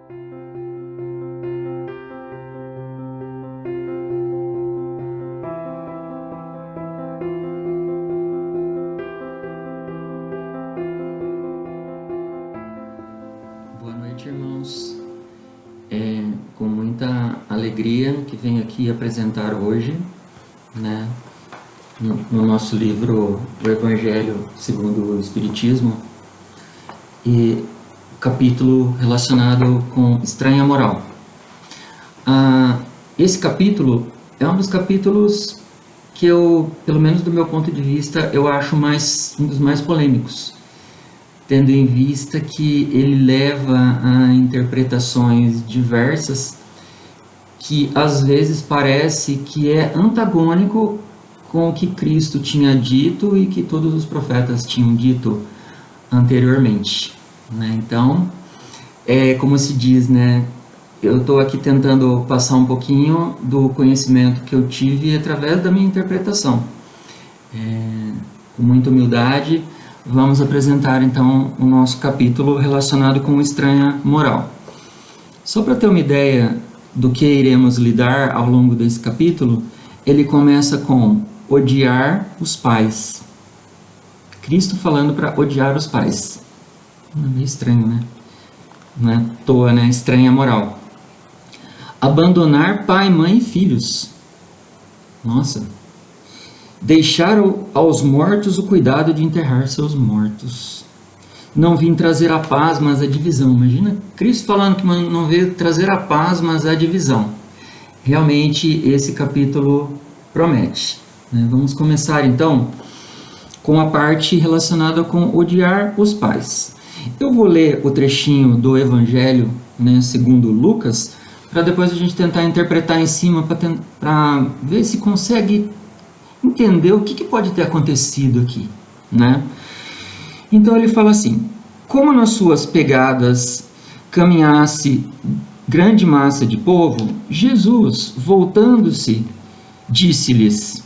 Boa noite, irmãos. Com muita alegria que venho aqui apresentar hoje, no nosso livro O Evangelho segundo o Espiritismo, e capítulo relacionado com estranha moral. Esse capítulo é um dos capítulos que eu, pelo menos do meu ponto de vista, eu acho um dos mais polêmicos, tendo em vista que ele leva a interpretações diversas que às vezes parece que é antagônico com o que Cristo tinha dito e que todos os profetas tinham dito anteriormente. Então, como se diz, eu estou aqui tentando passar um pouquinho do conhecimento que eu tive através da minha interpretação. Com muita humildade, vamos apresentar então o nosso capítulo relacionado com estranha moral. Só para ter uma ideia do que iremos lidar ao longo desse capítulo, ele começa com odiar os pais. Cristo falando para odiar os pais. É meio estranho, né? Não é à toa, estranha moral. Abandonar pai, mãe e filhos. Nossa. Deixar aos mortos o cuidado de enterrar seus mortos. Não vim trazer a paz, mas a divisão. Imagina Cristo falando que não veio trazer a paz, mas a divisão. Realmente esse capítulo promete. Vamos começar então com a parte relacionada com odiar os pais. Eu vou ler o trechinho do Evangelho, segundo Lucas, para depois a gente tentar interpretar em cima, para ver se consegue entender o que pode ter acontecido aqui, Então ele fala assim: como nas suas pegadas caminhasse grande massa de povo, Jesus, voltando-se, disse-lhes,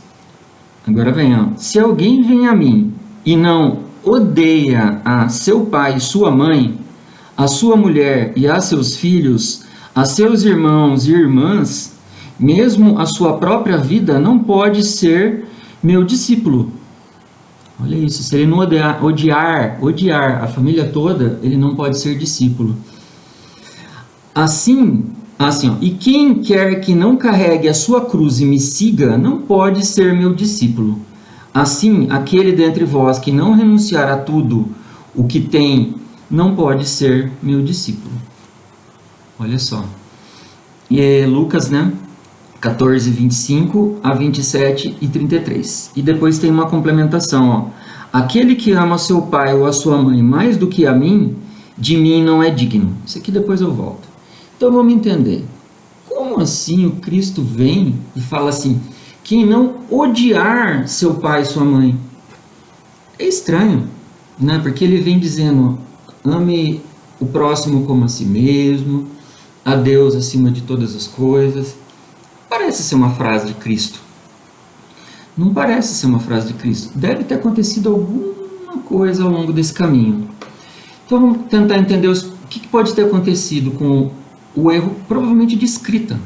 agora vem, se alguém vem a mim e não odeia a seu pai e sua mãe, a sua mulher e a seus filhos, a seus irmãos e irmãs, mesmo a sua própria vida, não pode ser meu discípulo. Olha isso, se ele não odiar a família toda, ele não pode ser discípulo. Assim, e quem quer que não carregue a sua cruz e me siga, não pode ser meu discípulo. Assim, aquele dentre vós que não renunciar a tudo o que tem, não pode ser meu discípulo. Olha só. E é Lucas, 14, 25 a 27 e 33. E depois tem uma complementação, aquele que ama seu pai ou a sua mãe mais do que a mim, de mim não é digno. Isso aqui depois eu volto. Então vamos entender. Como assim o Cristo vem e fala assim, quem não odiar seu pai e sua mãe? É estranho, porque ele vem dizendo, ame o próximo como a si mesmo, a Deus acima de todas as coisas. Parece ser uma frase de Cristo. Não parece ser uma frase de Cristo. Deve ter acontecido alguma coisa ao longo desse caminho. Então vamos tentar entender o que pode ter acontecido com o erro, provavelmente de escrita.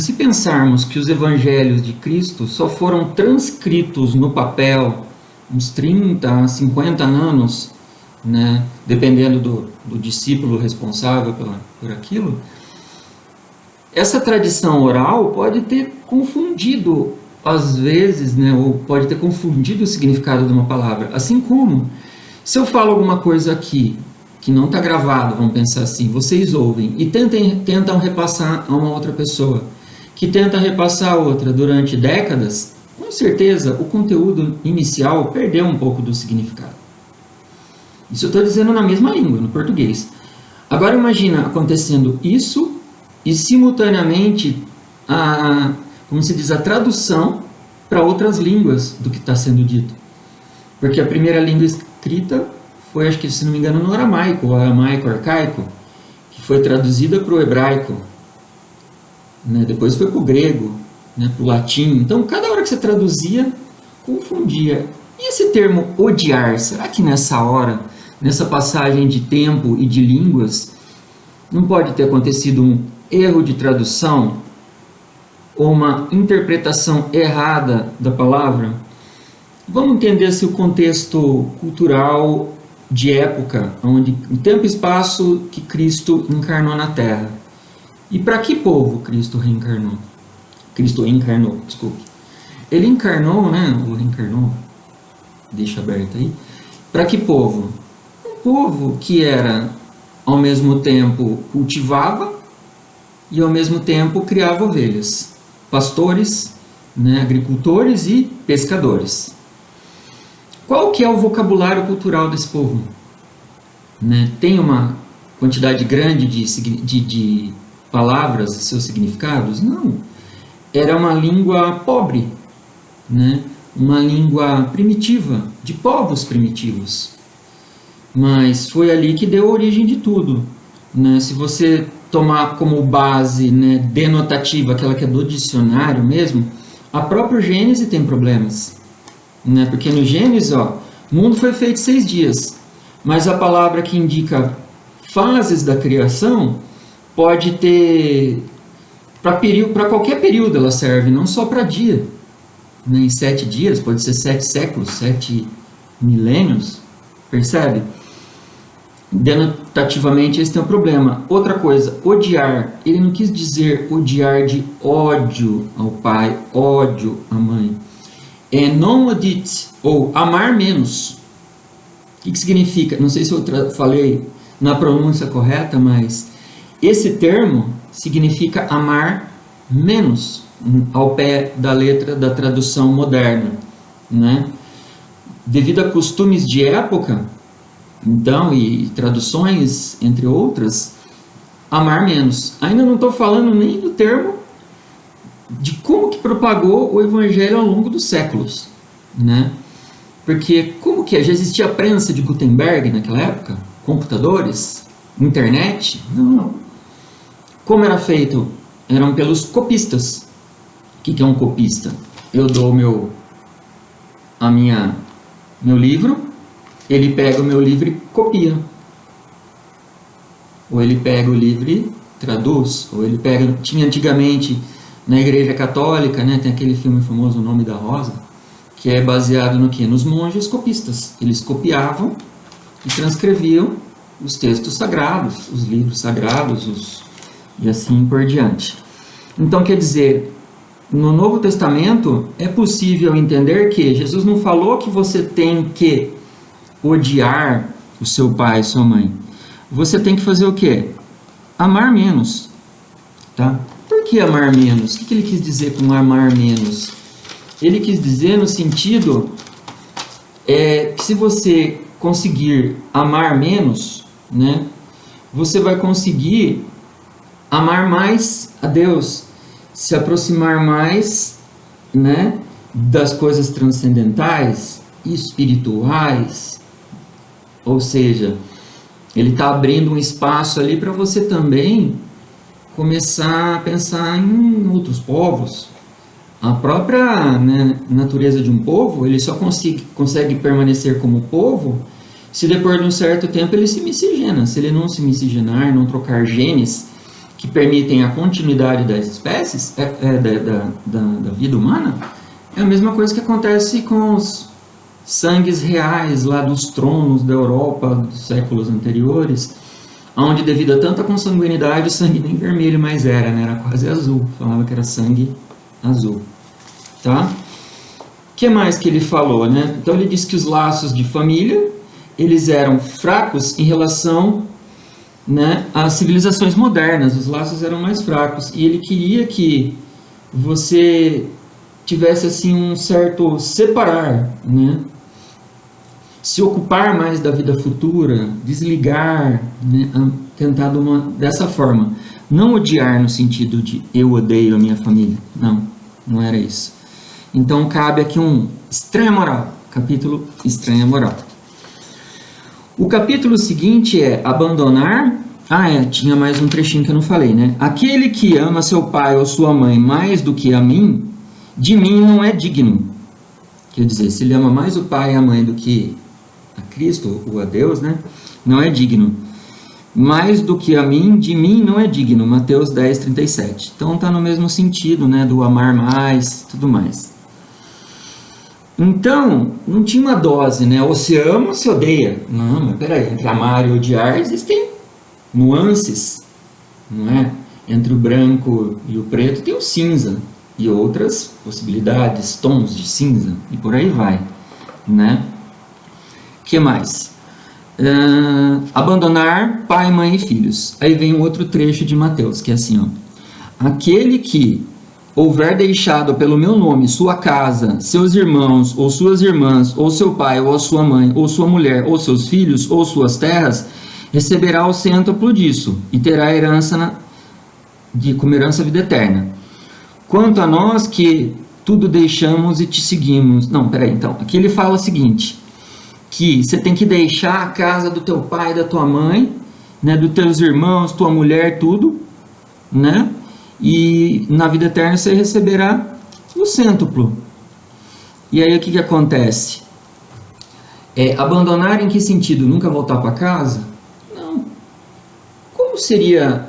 Se pensarmos que os evangelhos de Cristo só foram transcritos no papel uns 30 a 50 anos, dependendo do discípulo responsável por aquilo, essa tradição oral pode ter confundido, às vezes, ou pode ter confundido o significado de uma palavra. Assim como, se eu falo alguma coisa aqui, que não está gravado, vamos pensar assim, vocês ouvem e tentam repassar a uma outra pessoa, que tenta repassar a outra durante décadas, com certeza o conteúdo inicial perdeu um pouco do significado. Isso eu estou dizendo na mesma língua, no português. Agora imagina acontecendo isso e simultaneamente a tradução para outras línguas do que está sendo dito. Porque a primeira língua escrita foi, acho que se não me engano, no aramaico, arcaico, que foi traduzida para o hebraico. Depois foi para o grego, para o latim. Então, cada hora que você traduzia, confundia. E esse termo odiar, será que nessa hora, nessa passagem de tempo e de línguas, Não pode ter acontecido um erro de tradução ou uma interpretação errada da palavra? Vamos entender se o contexto cultural de época, onde o tempo e espaço que Cristo encarnou na Terra. E para que povo Cristo reencarnou? Cristo encarnou, desculpe. Ele encarnou, né? Ou reencarnou, deixa aberto aí. Para que povo? Um povo que era, ao mesmo tempo, cultivava e ao mesmo tempo criava ovelhas. Pastores, né? Agricultores e pescadores. Qual que é o vocabulário cultural desse povo? Né? Tem uma quantidade grande de palavras e seus significados? Não. Era uma língua pobre, né? Uma língua primitiva, de povos primitivos. Mas foi ali que deu origem de tudo. Né? Se você tomar como base, né, denotativa, aquela que é do dicionário mesmo, a própria Gênese tem problemas. Né? Porque no Gênesis, ó, o mundo foi feito 6 dias, mas a palavra que indica fases da criação pode ter, para qualquer período ela serve, não só para dia. Né? Em 7 dias, pode ser 7 séculos, 7 milênios, percebe? Denotativamente esse tem um problema. Outra coisa, odiar, ele não quis dizer odiar de ódio ao pai, ódio à mãe. É non odit, ou amar menos. O que significa? Não sei se eu falei na pronúncia correta, mas esse termo significa amar menos, ao pé da letra da tradução moderna. Né? Devido a costumes de época, então, e traduções, entre outras, amar menos. Ainda não estou falando nem do termo de como que propagou o evangelho ao longo dos séculos, né? Porque como que já existia a prensa de Gutenberg naquela época? Computadores? Internet? Não. Como era feito? Eram pelos copistas. O que é um copista? Eu dou meu livro, ele pega o meu livro e copia. Ou ele pega o livro e traduz, ou ele pega, tinha antigamente na Igreja Católica, né, tem aquele filme famoso, O Nome da Rosa, que é baseado no quê? Nos monges copistas. Eles copiavam e transcreviam os textos sagrados, os livros sagrados, e assim por diante. Então, quer dizer, no Novo Testamento é possível entender que Jesus não falou que você tem que odiar o seu pai e sua mãe. Você tem que fazer o quê? Amar menos. Tá? Por que amar menos? O que ele quis dizer com amar menos? Ele quis dizer no sentido que se você conseguir amar menos, né, você vai conseguir amar mais a Deus, se aproximar mais, né, das coisas transcendentais, espirituais. Ou seja, ele está abrindo um espaço ali para você também começar a pensar em outros povos. A própria, né, natureza de um povo, ele só consegue permanecer como povo se depois de um certo tempo ele se miscigena. Se ele não se miscigenar, não trocar genes que permitem a continuidade das espécies, da vida humana, é a mesma coisa que acontece com os sangues reais lá dos tronos da Europa dos séculos anteriores, onde devido a tanta consanguinidade o sangue nem vermelho mais era, né? Era quase azul, falava que era sangue azul, tá? O que mais que ele falou, né? Então ele disse que os laços de família, eles eram fracos em relação, né, às civilizações modernas, os laços eram mais fracos, e ele queria que você tivesse assim um certo separar, né? Se ocupar mais da vida futura, desligar, né, tentar dessa forma. Não odiar no sentido de eu odeio a minha família. Não era isso. Então cabe aqui um estranha moral, capítulo estranha moral. O capítulo seguinte é abandonar. Tinha mais um trechinho que eu não falei, né? Aquele que ama seu pai ou sua mãe mais do que a mim, de mim não é digno. Quer dizer, se ele ama mais o pai e a mãe do que a Cristo ou a Deus, né? Não é digno. mais do que a mim, de mim não é digno. Mateus 10, 37. Então está no mesmo sentido, né, do amar mais, tudo mais. Então, não tinha uma dose, né? Ou se ama ou se odeia. Não, mas peraí, entre amar e odiar existem nuances, não é? Entre o branco e o preto tem o cinza e outras possibilidades, tons de cinza e por aí vai, né? Que mais? Abandonar pai, mãe e filhos. Aí vem um outro trecho de Mateus, que é assim, ó. Aquele que houver deixado pelo meu nome sua casa, seus irmãos, ou suas irmãs, ou seu pai, ou a sua mãe, ou sua mulher, ou seus filhos, ou suas terras, receberá o cêntuplo disso, e terá herança como herança a vida eterna. Quanto a nós que tudo deixamos e te seguimos. Não, peraí, então. Aqui ele fala o seguinte, que você tem que deixar a casa do teu pai, da tua mãe, né, dos teus irmãos, tua mulher, tudo, né? E na vida eterna você receberá o cêntuplo. E aí o que acontece? Abandonar em que sentido? Nunca voltar para casa? Não. Como seria,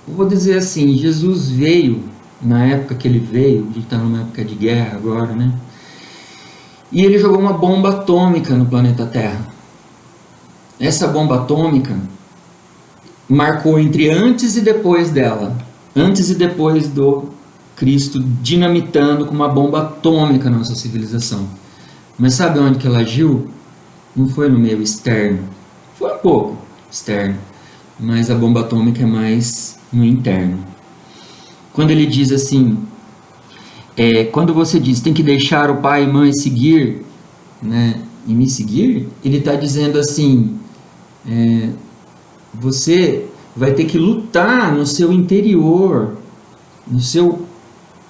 vou dizer assim, Jesus veio, na época que ele veio, a gente está numa época de guerra agora, né? E ele jogou uma bomba atômica no planeta Terra. Essa bomba atômica marcou entre antes e depois dela. Antes e depois do Cristo dinamitando com uma bomba atômica a nossa civilização. Mas sabe onde que ela agiu? Não foi no meio externo. Foi um pouco externo. Mas a bomba atômica é mais no interno. Quando ele diz assim, quando você diz tem que deixar o pai e mãe seguir, né, e me seguir, ele está dizendo assim, você vai ter que lutar no seu interior,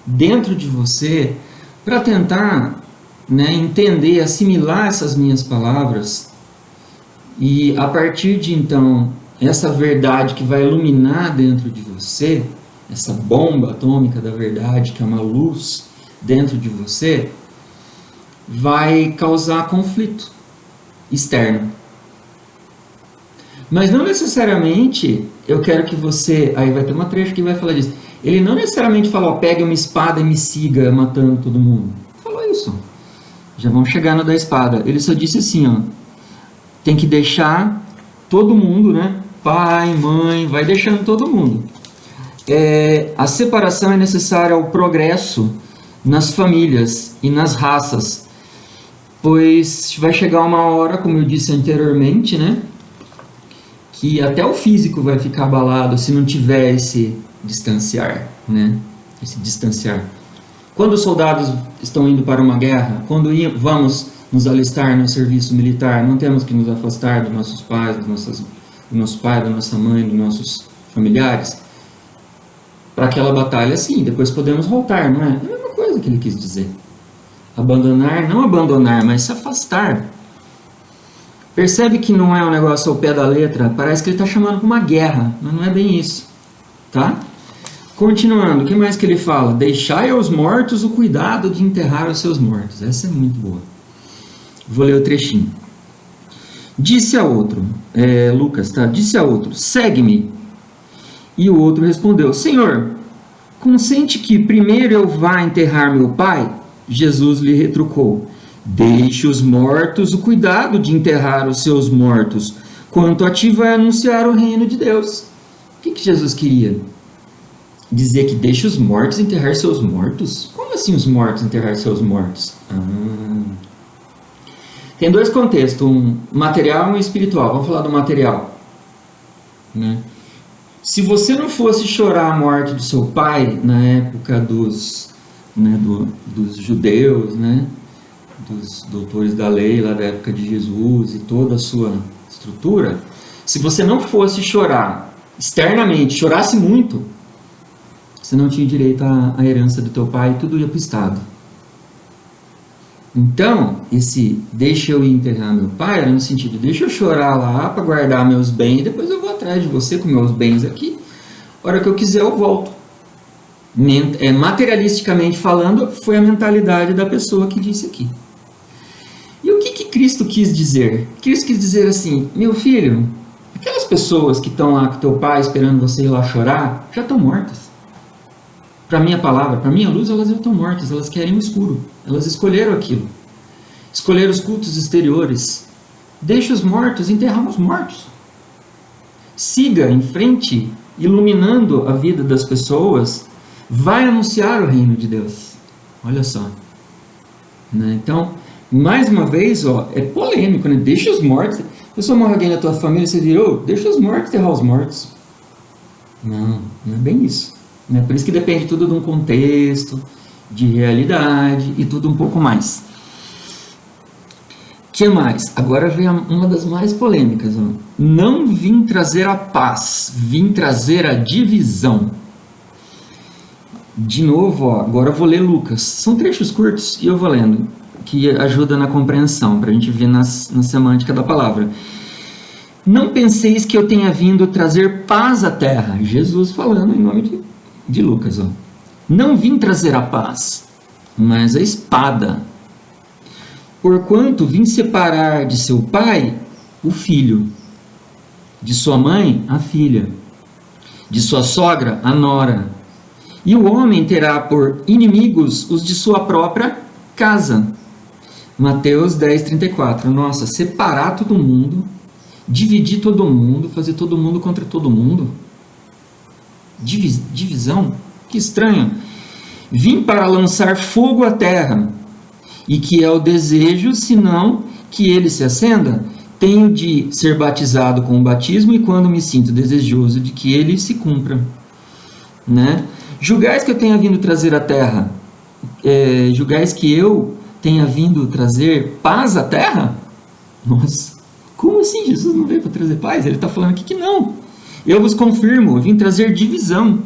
dentro de você, para tentar, né, entender, assimilar essas minhas palavras, e a partir de então, essa verdade que vai iluminar dentro de você, essa bomba atômica da verdade, que é uma luz dentro de você, vai causar conflito externo. Mas não necessariamente eu quero que você... Aí vai ter uma trecho que vai falar disso. Ele não necessariamente falou, pegue uma espada e me siga matando todo mundo. Falou isso. Já vamos chegar no da espada. Ele só disse assim, ó, tem que deixar todo mundo, né? Pai, mãe, vai deixando todo mundo. A separação é necessária ao progresso nas famílias e nas raças. Pois vai chegar uma hora, como eu disse anteriormente, né? Que até o físico vai ficar abalado se não tiver esse distanciar, né? Esse distanciar. Quando os soldados estão indo para uma guerra, quando vamos nos alistar no serviço militar, não temos que nos afastar dos nossos pais, do nosso pai, da nossa mãe, dos nossos familiares, para aquela batalha, sim, depois podemos voltar, não é? É a mesma coisa que ele quis dizer. Abandonar, não abandonar, mas se afastar. Percebe que não é um negócio ao pé da letra, parece que ele está chamando para uma guerra, mas não é bem isso, tá? Continuando, o que mais que ele fala? Deixai aos mortos o cuidado de enterrar os seus mortos. Essa é muito boa. Vou ler o trechinho. Disse a outro, Lucas, tá? Disse a outro, segue-me. E o outro respondeu, Senhor, consente que primeiro eu vá enterrar meu pai? Jesus lhe retrucou, deixe os mortos o cuidado de enterrar os seus mortos, quanto a ti vai anunciar o reino de Deus. O que Jesus queria? Dizer que deixe os mortos enterrar seus mortos? Como assim os mortos enterrar seus mortos? Tem dois contextos, um material e um espiritual. Vamos falar do material, né? Se você não fosse chorar a morte do seu pai na época dos judeus, né, dos doutores da lei lá da época de Jesus e toda a sua estrutura, se você não fosse chorar externamente, chorasse muito, você não tinha direito à herança do teu pai e tudo ia para o Estado. Então, esse deixa eu ir enterrar meu pai era no sentido, deixa eu chorar lá para guardar meus bens, depois eu vou atrás de você com meus bens aqui, a hora que eu quiser eu volto. Materialisticamente falando, foi a mentalidade da pessoa que disse aqui. E o que Cristo quis dizer? Cristo quis dizer assim, meu filho, aquelas pessoas que estão lá com teu pai esperando você ir lá chorar, já estão mortas. Para minha palavra, para minha luz, elas já estão mortas, elas querem o escuro. Elas escolheram aquilo. Escolheram os cultos exteriores. Deixa os mortos enterrar os mortos. Siga em frente, iluminando a vida das pessoas. Vai anunciar o reino de Deus. Olha só. Né? Então, mais uma vez, ó, é polêmico, né? Deixa os mortos. Se a pessoa morre alguém na tua família, você diz, oh, deixa os mortos enterrar os mortos. Não, não é bem isso. Né? Por isso que depende tudo de um contexto, de realidade e tudo um pouco mais. O que mais? Agora vem uma das mais polêmicas. Ó. Não vim trazer a paz, vim trazer a divisão. De novo, ó, agora eu vou ler Lucas. São trechos curtos e eu vou lendo, que ajuda na compreensão, para a gente ver na semântica da palavra. Não penseis que eu tenha vindo trazer paz à terra. Jesus falando em nome de Lucas. Ó. Não vim trazer a paz, mas a espada. Porquanto vim separar de seu pai o filho, de sua mãe a filha, de sua sogra a nora. E o homem terá por inimigos os de sua própria casa. Mateus 10:34. Nossa, separar todo mundo, dividir todo mundo, fazer todo mundo contra todo mundo. Divisão? Que estranho. Vim para lançar fogo à terra, e que é o desejo, senão que ele se acenda. Tenho de ser batizado com o batismo, e quando me sinto desejoso de que ele se cumpra. Né? Julgais que eu tenha vindo trazer à terra, julgais que eu tenha vindo trazer paz à terra? Nossa, como assim? Jesus não veio para trazer paz? Ele está falando aqui que não. Eu vos confirmo, eu vim trazer divisão.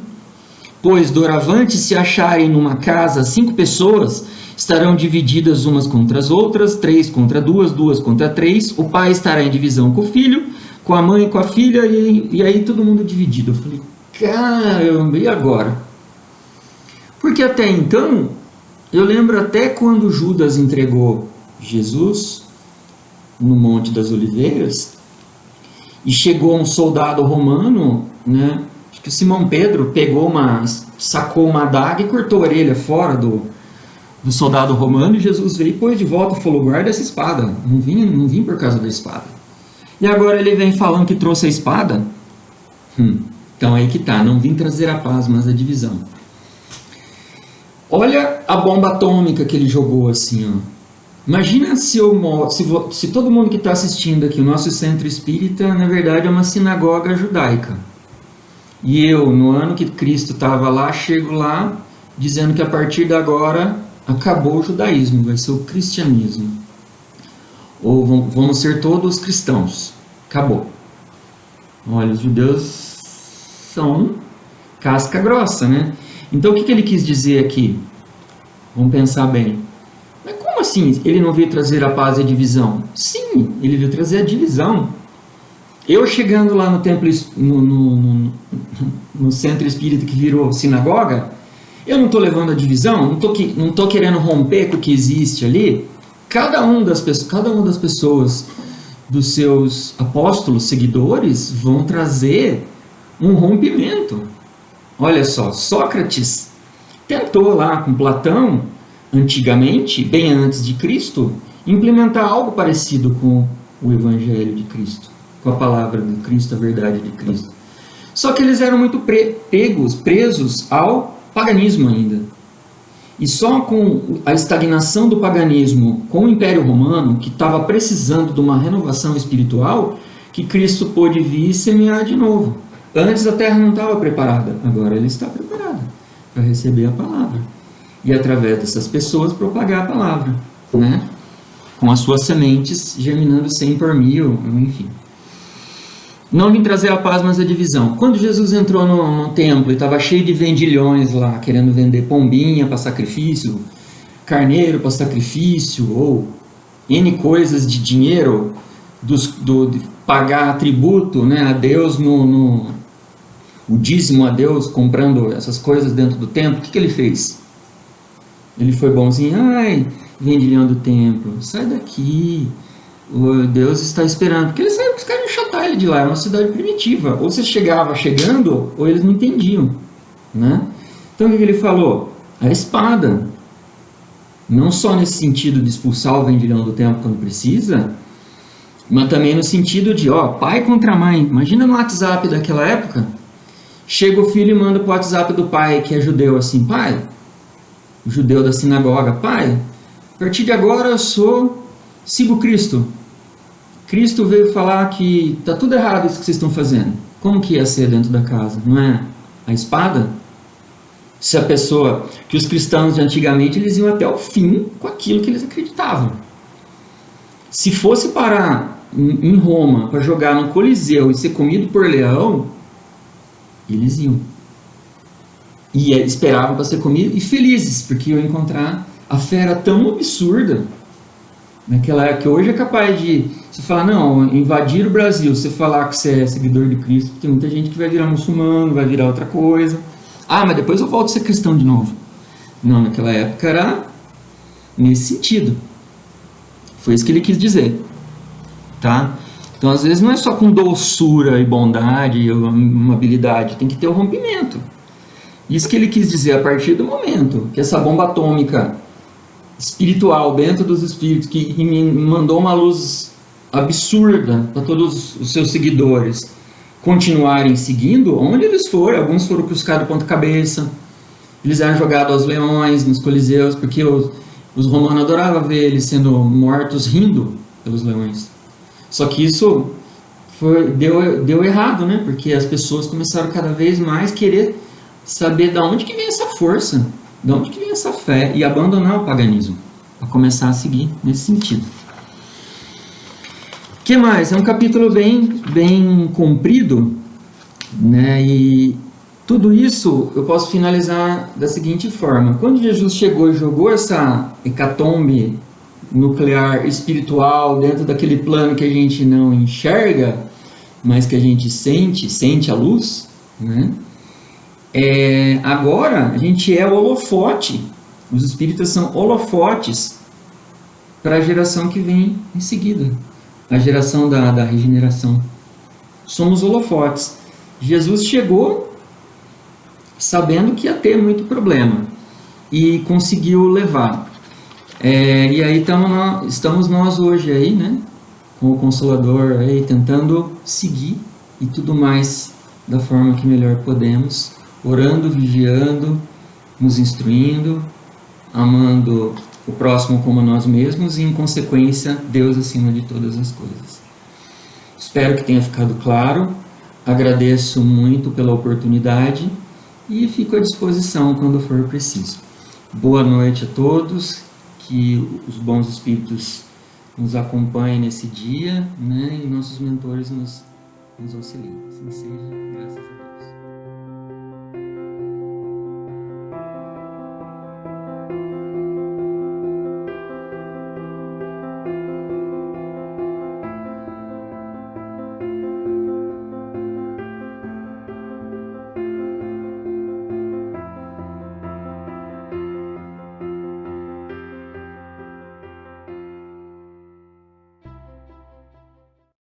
Pois doravante, se acharem numa casa 5 pessoas, estarão divididas umas contra as outras, 3 contra 2, 2 contra 3. O pai estará em divisão com o filho, com a mãe e com a filha, e aí todo mundo dividido. Eu falei, caramba, e agora? Porque até então, eu lembro até quando Judas entregou Jesus no Monte das Oliveiras, e chegou um soldado romano, né? Acho que o Simão Pedro sacou uma adaga e cortou a orelha fora do soldado romano, e Jesus veio e pôs de volta e falou, guarda essa espada, não vim por causa da espada. E agora ele vem falando que trouxe a espada? Então aí que tá, não vim trazer a paz, mas a divisão. Olha a bomba atômica que ele jogou assim, ó. Imagina se todo mundo que está assistindo aqui, o nosso centro espírita, na verdade é uma sinagoga judaica. E eu, no ano que Cristo estava lá, chego lá dizendo que a partir de agora acabou o judaísmo, vai ser o cristianismo. Ou vamos ser todos cristãos. Acabou. Olha, os judeus são casca grossa, né? Então, o que ele quis dizer aqui? Vamos pensar bem. Mas como assim ele não veio trazer a paz e a divisão? Sim, ele veio trazer a divisão. Eu chegando lá no templo, no centro espírita que virou sinagoga, eu não estou levando a divisão, não estou querendo romper com o que existe ali. Cada uma das pessoas, dos seus apóstolos, seguidores, vão trazer um rompimento. Olha só, Sócrates tentou lá com Platão, antigamente, bem antes de Cristo, implementar algo parecido com o Evangelho de Cristo, com a palavra de Cristo, a verdade de Cristo. Só que eles eram muito presos ao paganismo ainda. E só com a estagnação do paganismo com o Império Romano, que estava precisando de uma renovação espiritual, que Cristo pôde vir e semear de novo. Antes a terra não estava preparada, agora ela está preparada para receber a palavra. E através dessas pessoas propagar a palavra, né? Com as suas sementes germinando 100 por 1000, enfim. Não vim trazer a paz, mas a divisão. Quando Jesus entrou no templo e estava cheio de vendilhões lá, querendo vender pombinha para sacrifício, carneiro para sacrifício, ou N coisas de dinheiro, de pagar tributo, né, a Deus, o dízimo a Deus, comprando essas coisas dentro do templo, o que ele fez? Ele foi bonzinho, ai, vendilhão do templo, sai daqui, Deus está esperando, porque ele saiu, os caras iam chatar ele de lá, era uma cidade primitiva. Ou você chegava chegando, ou eles não entendiam, né? Então o que ele falou? A espada. Não só nesse sentido de expulsar o vendilhão do templo quando precisa, mas também no sentido de, pai contra mãe. Imagina no WhatsApp daquela época, chega o filho e manda pro WhatsApp do pai, que é judeu, assim, pai, o judeu da sinagoga, pai, a partir de agora eu sigo Cristo. Cristo veio falar que tá tudo errado isso que vocês estão fazendo. Como que ia ser dentro da casa? Não é a espada? Se a pessoa, que os cristãos de antigamente, eles iam até o fim com aquilo que eles acreditavam. Se fosse parar em Roma para jogar no Coliseu e ser comido por leão, eles iam. E esperavam para ser comidos e felizes, porque iam encontrar a fera tão absurda, naquela época, que hoje é capaz de, você falar, não, invadir o Brasil, você falar que você é seguidor de Cristo, tem muita gente que vai virar muçulmano, vai virar outra coisa. Mas depois eu volto a ser cristão de novo. Não, naquela época era nesse sentido. Foi isso que ele quis dizer. Tá? Então, às vezes, não é só com doçura e bondade e amabilidade, tem que ter o rompimento. Isso que ele quis dizer a partir do momento que essa bomba atômica espiritual dentro dos espíritos, que me mandou uma luz absurda para todos os seus seguidores, continuarem seguindo, onde eles foram, alguns foram crucificados de ponta cabeça, eles eram jogados aos leões, nos coliseus, porque os romanos adoravam ver eles sendo mortos rindo pelos leões. Só que isso deu errado, né? Porque as pessoas começaram cada vez mais querer saber de onde que vem essa força, de onde que vem essa fé, e abandonar o paganismo, para começar a seguir nesse sentido. O que mais? É um capítulo bem comprido, né? E tudo isso eu posso finalizar da seguinte forma. Quando Jesus chegou e jogou essa hecatombe nuclear espiritual dentro daquele plano que a gente não enxerga, mas que a gente sente a luz, né? Agora a gente é o holofote, os espíritas são holofotes para a geração que vem em seguida, a geração da regeneração. Somos holofotes. Jesus chegou sabendo que ia ter muito problema e conseguiu levar. E aí estamos nós hoje aí, né, com o Consolador aí, tentando seguir e tudo mais da forma que melhor podemos, orando, vigiando, nos instruindo, amando o próximo como nós mesmos e, em consequência, Deus acima de todas as coisas. Espero que tenha ficado claro. Agradeço muito pela oportunidade e fico à disposição quando for preciso. Boa noite a todos, que os bons espíritos nos acompanhem nesse dia, né, e nossos mentores nos auxiliem. Assim seja, graças a Deus.